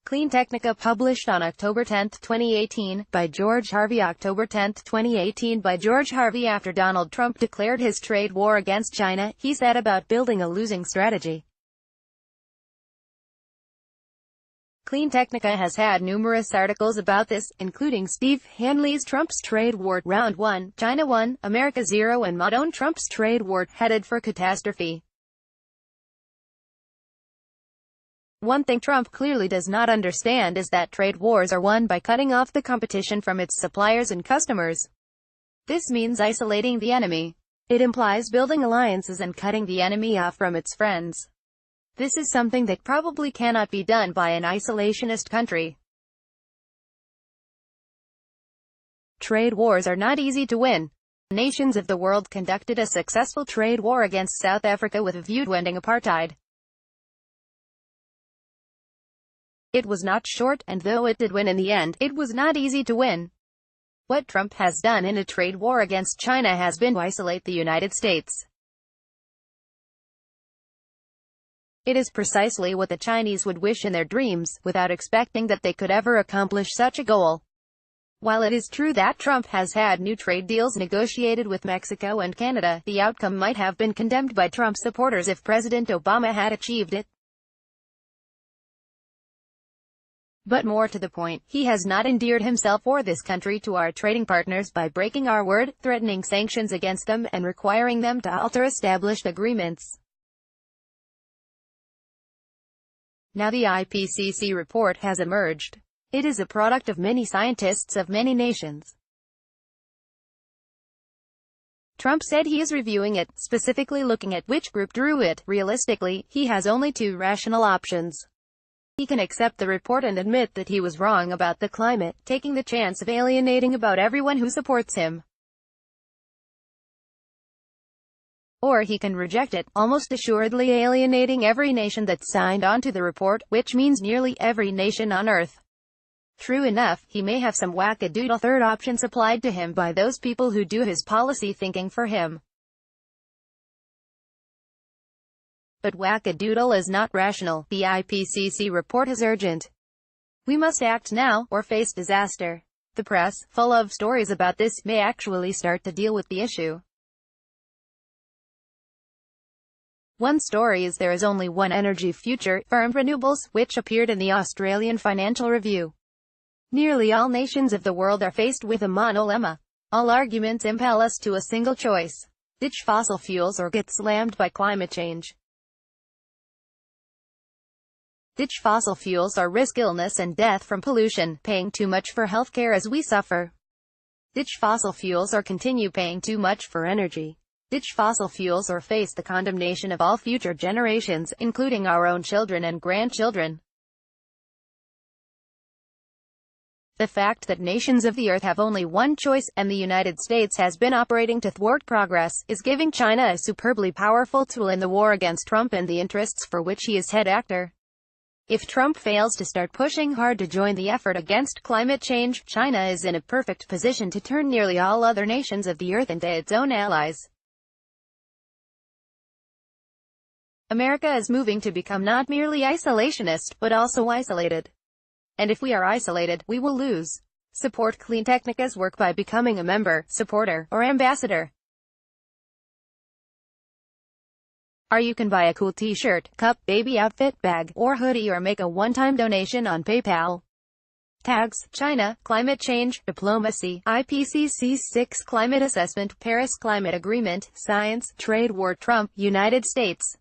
CleanTechnica Published on October 10, 2018, by George Harvey October 10, 2018 by George Harvey. After Donald Trump declared his trade war against China, he said about building a losing strategy. CleanTechnica has had numerous articles about this, including Steve Hanley's Trump's Trade War, Round 1, China 1, America 0 and Maud Owen Trump's Trade War, headed for Catastrophe. One thing Trump clearly does not understand is that trade wars are won by cutting off the competition from its suppliers and customers. This means isolating the enemy. It implies building alliances and cutting the enemy off from its friends. This is something that probably cannot be done by an isolationist country. Trade wars are not easy to win. Nations of the world conducted a successful trade war against South Africa with a view to ending apartheid. It was not short, and though it did win in the end, it was not easy to win. What Trump has done in a trade war against China has been to isolate the United States. It is precisely what the Chinese would wish in their dreams, without expecting that they could ever accomplish such a goal. While it is true that Trump has had new trade deals negotiated with Mexico and Canada, the outcome might have been condemned by Trump supporters if President Obama had achieved it. But more to the point, he has not endeared himself or this country to our trading partners by breaking our word, threatening sanctions against them, and requiring them to alter established agreements. Now the IPCC report has emerged. It is a product of many scientists of many nations. Trump said he is reviewing it, specifically looking at which group drew it. Realistically, he has only two rational options. He can accept the report and admit that he was wrong about the climate, taking the chance of alienating about everyone who supports him. Or he can reject it, almost assuredly alienating every nation that signed on to the report, which means nearly every nation on Earth. True enough, he may have some wackadoodle third option supplied to him by those people who do his policy thinking for him. But wackadoodle is not rational. The IPCC report is urgent. We must act now, or face disaster. The press, full of stories about this, may actually start to deal with the issue. One story is there is only one energy future, firmed renewables, which appeared in the Australian Financial Review. Nearly all nations of the world are faced with a monolemma. All arguments impel us to a single choice. Ditch fossil fuels or get slammed by climate change. Ditch fossil fuels or risk illness and death from pollution, paying too much for healthcare as we suffer. Ditch fossil fuels or continue paying too much for energy. Ditch fossil fuels or face the condemnation of all future generations, including our own children and grandchildren. The fact that nations of the earth have only one choice, and the United States has been operating to thwart progress, is giving China a superbly powerful tool in the war against Trump and the interests for which he is head actor. If Trump fails to start pushing hard to join the effort against climate change, China is in a perfect position to turn nearly all other nations of the earth into its own allies. America is moving to become not merely isolationist, but also isolated. And if we are isolated, we will lose. Support CleanTechnica's work by becoming a member, supporter, or ambassador. Or you can buy a cool t-shirt, cup, baby outfit, bag, or hoodie, or make a one-time donation on PayPal. Tags: China, climate change, diplomacy, IPCC 6 climate assessment, Paris climate agreement, science, trade war, Trump, United States.